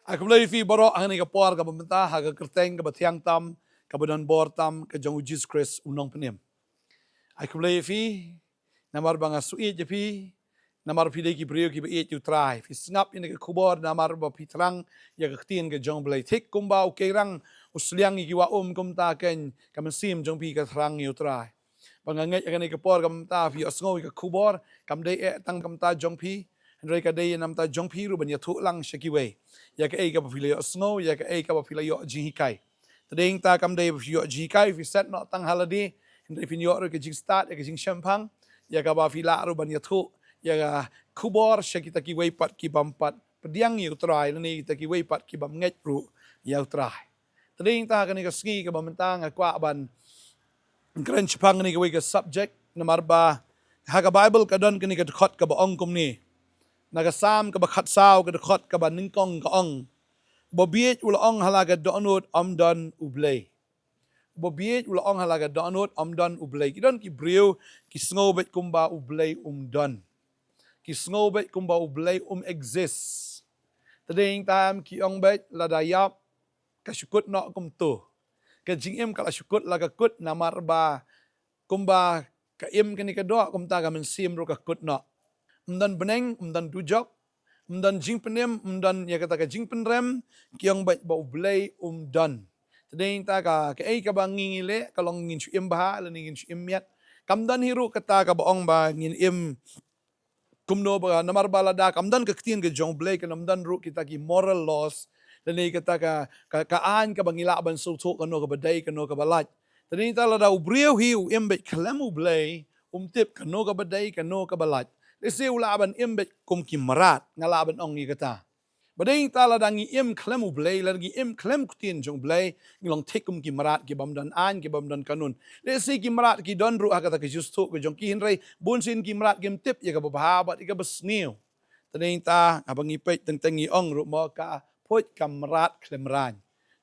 Aku boleh fi borok hani ka por ka pemerintah ha ka kerteng ka batiang tam ka badan bor tam ka jong Jesus Christ Nongthymmai. Aku boleh fi namar banga suit je fi namar fi de ki brio ki be tu try fi snap in ka khubor namar ba fi trang ya ka tien ka jong boleh thik kumba ke rang usliang ki wa kum ta ken ka man sim jong pi ka trang yu try. Banga ngai ka ni ka por ka ta fi osngo ka khubor kam de tang kam ta jong pi Andrei ka day nam ta jong pi ru ban ya thu lang shaki way. Ya ka ka pila yo snow ya ka ka pila yo jihikai. Tading ta kam day yo jihikai fi set no tang holiday. Andrei fin yo ru ka jing start ya ka jing champang. Ya ka ba fila ru ban ya thu ya ka khubor shaki ta ki way pat ki bampat. Pediang yu try ni ta ki way pat ki bam nget ru ya try. Tading ta ka ni ka ski ka bamantang kwa ban kren chapang ni ka way ka subject namar ba ha ka Bible ka don ka ni ka khot ka ba ong kum ni. Nagasam ka bakhat saw ka dakot ka ba ningkong ka ong. Bobiet ula ong halaga doonot amdan ublay. Bobiet ula ong halaga doonot amdan ublay. Kidon ki brio ki snobet kumba ublay umdan. Ki snobet kumba ublay exist. Tading tam ki ong bet ladayap kasyukut no kumto. Ka jingim kala syukut laga kut namar ba kumba kaim kani kadua kumta ka mensim ro ka kut no. Umdan beneng, umdan dujok, umdan jing penem, umdan ya kata ka jing penrem, kiang baik bau belai umdan. Tading ta ka ka bang ngingile kalong ngin su imbaha la ngin su imiat. Kamdan hiru kata ka baong ba ngin im kumno ba namar balada kamdan ka ktin ka jong belai ka namdan ru kita ki moral laws. Dan ni kata ka an ka bangila ban so ka no ka badai ka no ka balat. Tading ta la da ubriu hi im baik kalamu belai tip ka no ka badai ka no ka balat. Desi ulaban imbet kum kimrat ngalaban ong kata. Bading tala dangi im klem ublay lagi im klem kutin jong blay ngilong tekum kimrat ki bamdan an ki bamdan kanun. Desi kimrat ki don ru akata ki justu ki jong ki hinray bunsin kimrat kim tip ya ka babahabat ika basniw. Tading ta abang ipet tentang ong ru mo ka poit kamrat klemran.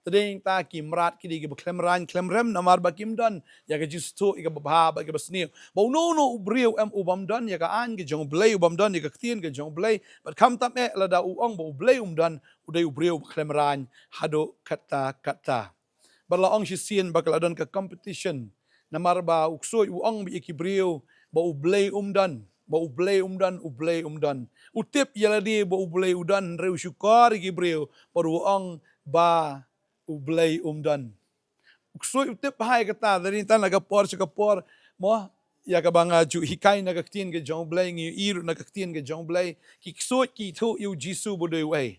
Tading ta kimrat ki di ki klemran klemrem namar bakim don ya ka justu ika babahabat ika basniw. Bau no ubriu ubam don ya ka an ki jong blay ubam don ya ka ktin ki jong blay but kam tam lada uong bau blay don udai ubriu klemran hado kata. Bala ong si sien bakal adon ka competition namar ba uksoy uong bi ikibriu bau blay don. Bau blay umdan. Utip yala di bau blay udan reu syukar ikibriu paru ong ba ublay umdan. Uksoy utip hai kata dari tan nagapor sa kapor mo ya ka bang ju hikay nagaktin ke jong blay ngi iru nagaktin ke jong blay kiksoy ki thu yu jisu bodoy way.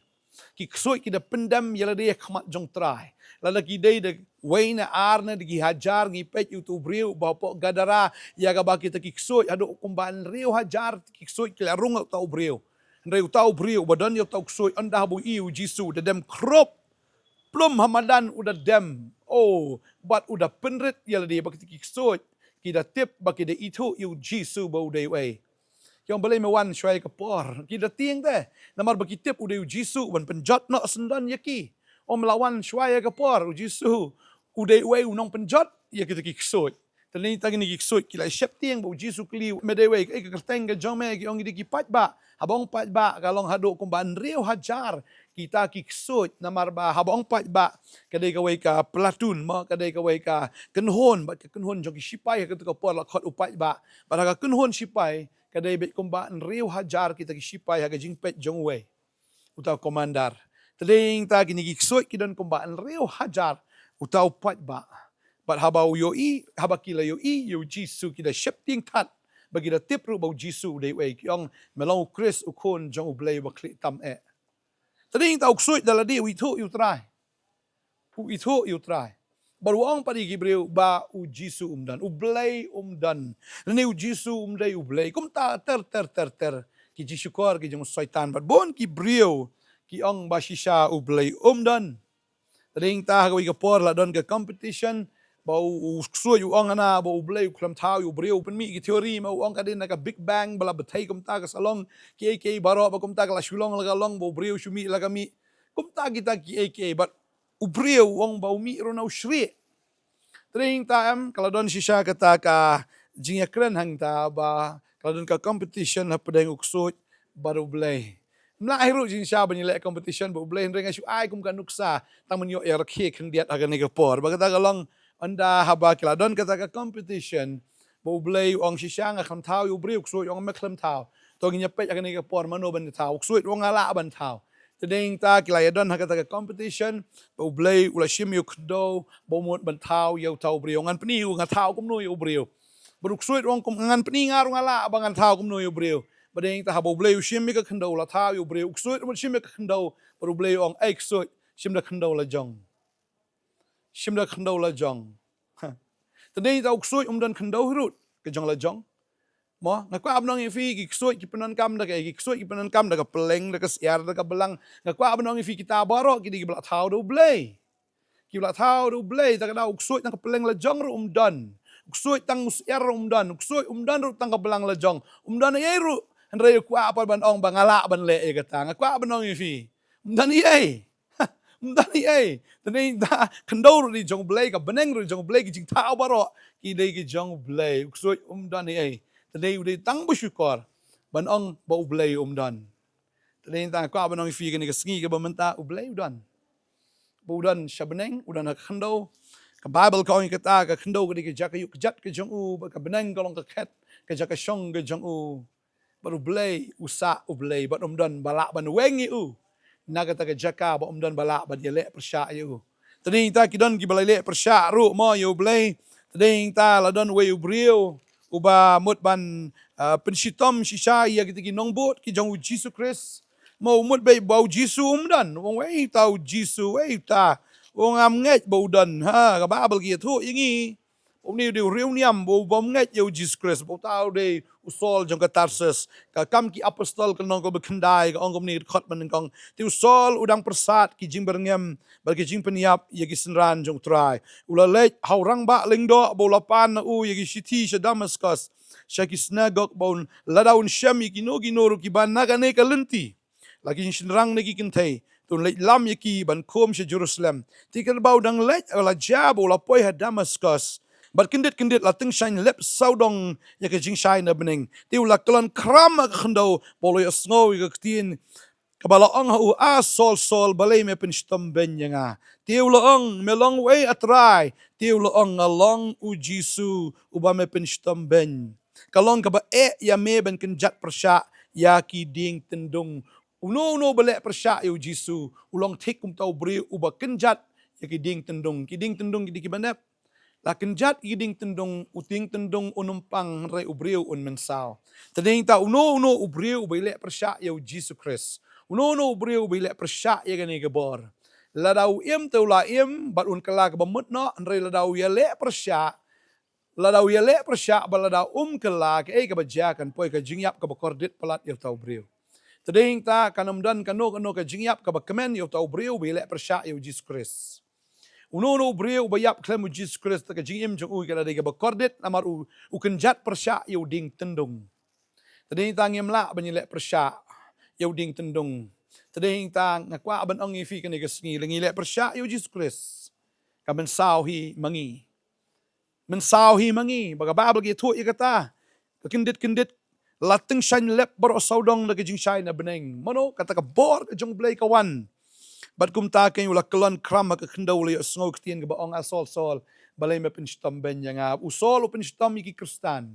Kiksoy ki da pendam yala de khmat jong try. Lala ki day de way na arna de hajar ngi pet yu tu briu bapo gadara ya ka ba kita kiksoy ado kumban riu hajar kiksoy ki larung tau briu. Reu tau briu badan yo tau ksoy anda bu yu jisu de dem krop plum hamadan udah dem. Oh, but udah penrit yala dia bakti kiksoy. Kita tip baki de itu yu jisu bau de way. Yang boleh mewan syai kapor. Kita tiang teh. Namar baki tip udah yu jisu wan penjot no sendan yaki. Om lawan syai kapor yu jisu. Udah way unong penjot ya kita kiksoy. Tadi tagi ni kiksoy kila syap tiang bau jisu kli medeway ke kerteng ke jome ki ong di kipat ba. Habong pat ba kalong hado kumban riu hajar kita kiksoy namar ba habong pat ba kadai kawai ka pelatun ma kadai kawai ka kenhon ba kenhon jong sipai ka tu por la khot upat ba para ka kenhon sipai kadai bet kumban riu hajar kita ki sipai ha jing pet jong we utau komandar tading ta kini kiksoy kidon kumban riu hajar utau pat ba but habau yo habakila yo jisu kita shifting tat bagi da tip ru bau jisu dei wei kyong melong Chris ukon jong ublay ba kli tam tading ta uksoi dala di itu you try baru ang padi gibreu ba u jisu umdan ublay umdan lani u jisu umday ublay kum ta ter ki jisu kor ki jong syaitan but bon ki breu ki ong ba shisha ublay umdan tading ta gawi ka por la don ka competition bau suy uang ana bau blay klam tau yu breu pen mi ki teori ma uang kadin na ka big bang bala betai kum ta ka salong ki baro ba kum ta ka Shillong la long bau breu shumi la mi kum ta kita ki but u breu uang bau mi ro na shri tring tam kalau don shisha kata ka jingya kren hang ta ba kalau don ka competition ha pedang uksut baru blay Melahiru jin sya banyak competition bu boleh renga syu ai kum kan nuksa tang menyo RK kendiat agan ni kapor bagata galong anda haba kila don kata ka competition bu boleh ong shisang akan tau yu briuk so ong meklem tau to ginya pet agan ni kapor mano ban tau so ong ala ban tau tedeng ta kila ya don kata ka competition bu boleh ula shim yu kdo bu mot ban tau yu tau briu ngan pni yu ngatau kum no yu briu beruk so ong kum ngan pni ngarung ala bangan tau kum no yu briu badeng ta habo bleu shim mi ka khndo la tha yu breu uksuit mo shim ka khndo baru bleu ong ek suit shim da khndo la jong tadeng ta uksuit dan khndo hirut ke jong la jong mo ngakwa abnong ifi ki suit ki penan kam da ki suit ki penan kam da ka peleng da ka siar da ka belang ngakwa abnong ifi kita baro ki di bla tha do blei ki bla tha do blei ta ka da uksuit ta ka peleng la jong ru dan uksuit tang siar dan uksuit dan ru tang ka belang la jong dan ye ru Andrei kwa apa ban ong bangala ban le e kata ngakwa ban ong ifi mdani e mdani e tani da kendo ri jong blai ka beneng ri jong blai ki jing ta baro ki dei ki jong blai so mdani e tani udai tang bu syukor ban ong ba blai dan tani ta kwa ban ong ifi ki ni ka sngi ka ba menta blai udan shabeneng udan kendo ka bible ko ni kata ka kendo ki jaka yu jat ki jong u ka beneng ka long ka khet ka jaka shong ka jong u baru blai usa blai bat dan balak ban wengi naga ta jaka ba dan balak ban yele persya yu tading ta kidon ki balai persya ru mo yu blai tading ta la don we brio uba mut ban penshitom shisha ya ki nongbot ki jong Jesus Christ mo mut bei bau Jesus dan wong we tau Jesus we ta wong am nget bau dan ha ka babel ki thu yingi ni de reuniam bo bom nget yu Jesus Christ bo tau de usol jong ka Tarsus ka kam ki apostol ka nong ko bekendai ka ongkom ni khot man kong ti usol udang persat ki jing berngem bal ki jing peniap ye ki senran jong trai ula lech haurang ba lingdo bo lapan na ye ki city sa Damascus sha ki snagok bon ladaun sham ki no ru ki ban naga ne ka lenti lagi senrang ne ki kintei tun lech lam ye ki ban kom sa Jerusalem ti kan bau dang lech ala jabo la poi ha Damascus but kindit la ting shine lep saudong ya ke jing shine bening tiu la klon kram ka khndo bolo ya snow ka tin kabala ong hu a sol balay me pen stom ben nga tiu la ong melong way atrai tiu la ong along u jisu uba me pen stom ben kalong ka ba ya me ben kenjat persya ya ki ding tendung uno bale persya yu jisu ulong tik kum tau bri uba kenjat ya ki ding tendung ki di banep lakin jat iding tendung uting tendung unumpang ray ubriu un mensao tading ta uno ubriu ubile persya yu Jesus Christ uno ubriu ubile persya ya gani gebor ladau im tu la im bat un kala ke bamut no ray ladau ya le persya baladau kala ke ke bajakan poi ke jingyap ke bakordit pelat yu tau briu tading ta kanam dan kano ke jingyap ke bakemen yu tau briu ubile persya yu Jesus Christ uno brio bayap klem Jesus Christ ka jing im jong u kala de ba kordet amar u kenjat persya yu ding tendung tading ta ngem la banyile persya yu ding tendung tading ta ngakwa ban ong ifi kan ga sngi lengile persya yu Jesus Christ ka mensau hi mangi baga babel gi thu ikata ka kindit lating shine lep baro saudong na jing shine na beneng mano kata ka bor ka jong blay kawan bat kum ta ken ula kelon kram ka khndo le sngo ktien ga ong asol sol balay me pinstam ben nga usol u pinstam ki kristan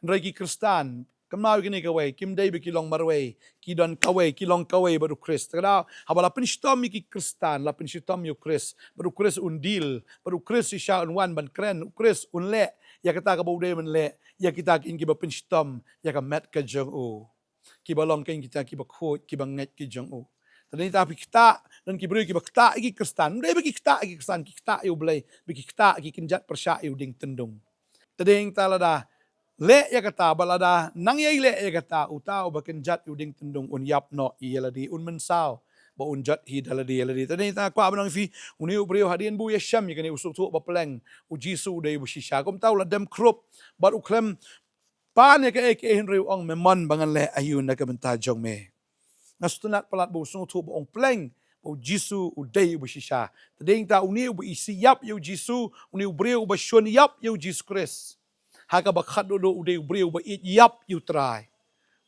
regi kristan kamau gini ka we kim dei be kilong marwe ki don kawe kilong kawe baru krist kada habala pinstam ki kristan la pinstam yu krist baru krist undil baru krist sha un wan ban kren krist un le ya kata ka baude men le ya kita kin ki ba pinstam ya ka met ka jong o ki balong ken kita ki ba khot ki ba nget ki jong o tadi tapi kita dan kibri kita kita iki kristan dai bagi kita iki kristan kita yu blai bagi kita iki kenjat persya yu ding tendung tading talada le ya kata balada nang ye le ya kata utau ba kenjat yu ding tendung un yap no yeladi un mensau ba un jat hi daladi tading ta kwa banang fi uni brio hadien bu yasham yakani usuk tu ba peleng u jisu dai bu shisha kom tau la dem krop bar u klem pan ya ke henry ong memon bangan le ayun na kamenta jong me nastunat pelat bu sung tu ong pleng bu jisu u dei bu shisha tading ta uni bu isi yap yu jisu uni breu bu shon yap yu Jesus Christ haka ba khad do u dei breu bu it yap yu trai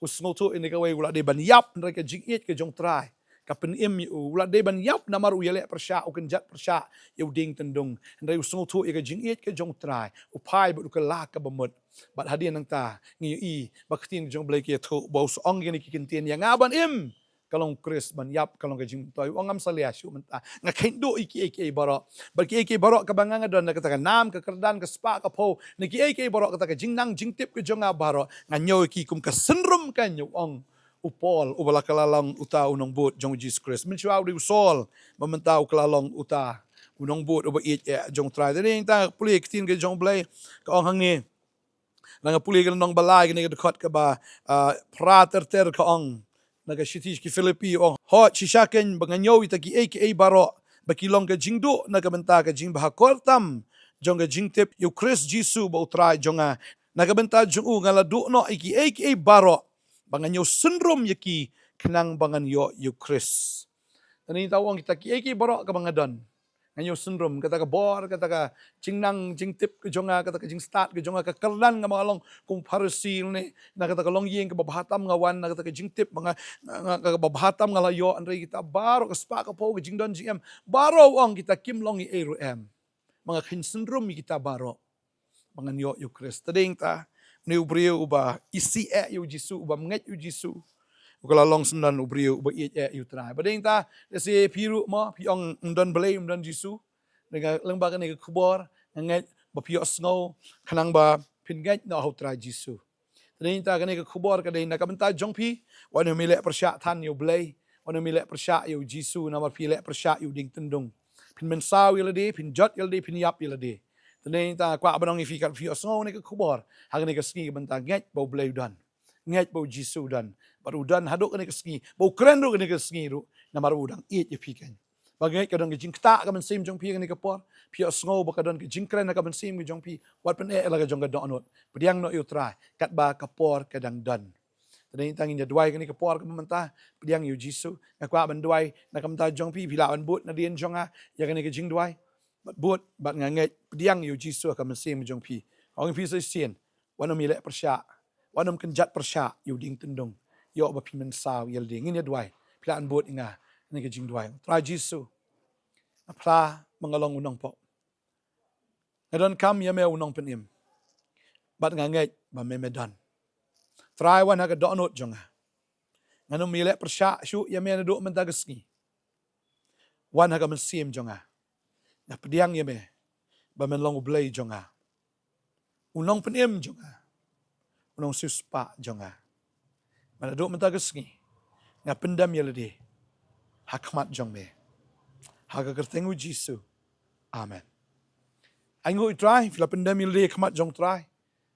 usngol tu ini kawai ulah de ban yap mereka jingit ke jong try kapen im ulah de ban yap namar ialeh pyrshah ukenjat pyrshah ding tendung ndai usngol tu ke jingit ke jong try upai bu ke la ke bemut bat hadian nang ta ngi i baktin jong blai ke thu bau song ke ni kintian yang aban im kalong Chris ban yap kalong ke jing toy ongam salia syu menta ngakhin do iki baro bagi iki baro ke bangang don kata nam ke kerdan ke spa ke po niki iki baro kata ke jingnang jingtip ke jonga baro nganyo iki kum ke senrum kan yu ong upol ubala kalalong uta unong bot jong Jesus Christ menchua di usol mementau kalalong uta unong bot uba it jong try tadi ta puli kitin ke jong blai ke ong hang ni nang puli ke nong balai ke ni dekat ke ba prater ter ke ong naga shitish ki Filipi ong hot shishaken banganyo itaki aka baro bakilong ka jingdo naga benta ka jing bahakortam jonga jingtip yu Chris Jisu ba utray jonga naga benta jungu ngaladu no iki aka baro banganyo syndrome yaki kenang banganyo yu Chris tani tawong kita ki aka baro ka bangadon nganyo syndrome kata ka bor kata ka jingnang jingtip ke jonga kata ka jing start ke jonga ka kerlan nga mga long kung parasil ni na kata ka long yeng ka babahatam nga wan na kata ka jingtip mga ka babahatam nga layo andrei kita baro ka spa ka po ka jingdon gm baro ang kita kimlong i ero m mga kin syndrome kita baro mga nyo yu Chris tading ta ni ubriyo uba isi yu Jisu uba nget yu Jisu ukala long sendan ubriu uba it yu try bading ta si piru mo piong undon belay undon Jisu dengan lengba kan khubor nget ba pio snow kanang ba pingat no how try Jisu tading ta kan khubor kadai na kabenta jongpi wanu milek pyrshah than yu belay wanu milek pyrshah yu Jisu namar pilek pyrshah yu ding tendung pin mensaw yelade pin jot yelade pin yap yelade tading ta kwa banong ifikat pio snow ni khubor hagan ni ski benta nget ba belay dan nget ba Jisu dan baru dan haduk kena kesengi bau keren ru kena kesengi ru namar udang it ye pikan bagai kadang ke jingta ka mensim jong pi kena kepor pio sngo ba kadang ke jingkren ka mensim ke jong pi wat pen la ka jong ga donot pediang no yu try kat ba kepor kadang dan tading tangin ya duai kena kepor ka mentah pediang yu Jisu ngakwa ban duai na kamta jong pi pilawan but na dien jong a ya kena ke jing duai bat but bat nganget pediang yu Jisu ka mensim jong pi ong pi se sien wanam milek pyrshah wanam kenjat pyrshah yu ding tendung yo ba pimen saw yel ding ini duai pilan bot inga ni ke jing duai tra Jisu apla mengalong unong po ngadon kam ya me unong penim bat nganget ba me medan try wan ha ka donot jonga ngano milek pyrshah syu ya me do menta gesngi wan ha ka mensim jonga na pediang ya me ba men long blay jonga unong penim jonga unong suspa jonga mana duk menta kesngi nga pendam yelade hakmat jong me haga kertengu Jisu amen aingo try fila pendam yelade hakmat jong try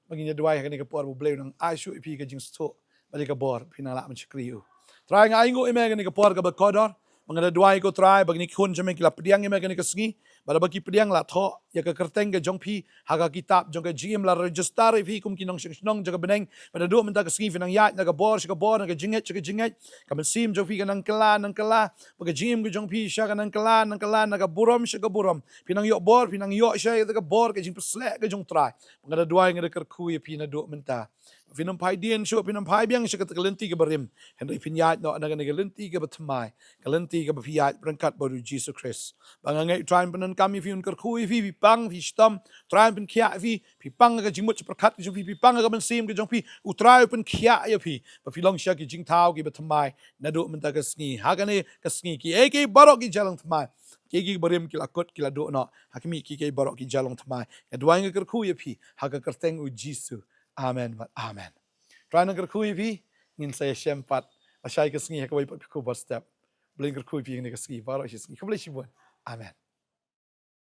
baginya duai kani ke por bleu nang aisu ipi ke jing sto bali ke bor pinala menchkriu try nga aingo ime kani ke por ke bakodor mangada duai ko try bagni khun jame kila pediang ime kani kesngi bala bagi pediang la tho ya ke kerteng ke jong pi haga kitab jong ke gm la register fi kum kinong shnong jaga beneng pada do menta kesngi finang ya na ke bor na ke jinget kamen sim jong pi kanang kala bagi gm ke jong pi sha kanang kala na ke burom sha ke burom pinang yo bor pinang yo sha ke bor ke jing peslek ke jong try mangada duai ngada kerku ya pi na do menta finam pai dien sho pinam pai biang sha ke lenti ke berim henry pinyat no na ke lenti ke batmai ke lenti ke piat berangkat baru Jesus Christ bangangai try penan kami fi un kerku fi pang fi stam try pen kia fi pang ke jingmut perkat ke jong fi pang ke mensim ke jong fi utrai pen kia ya fi pa fi long sha ke jing tau ke batmai na do menta ke sngi hagane ke sngi ki eke barok ki jalang tmai kegi berim kila kot kila do no hakimi ki ke barok ki jalang tmai ya duang ke kerku ya fi haga kerteng u Jisu amen but amen try na kerku fi ngin saya syempat asyai ke sngi ka bai pa ku step bling kerku fi ni ke sngi barok shi sngi ka boleh sibuan amen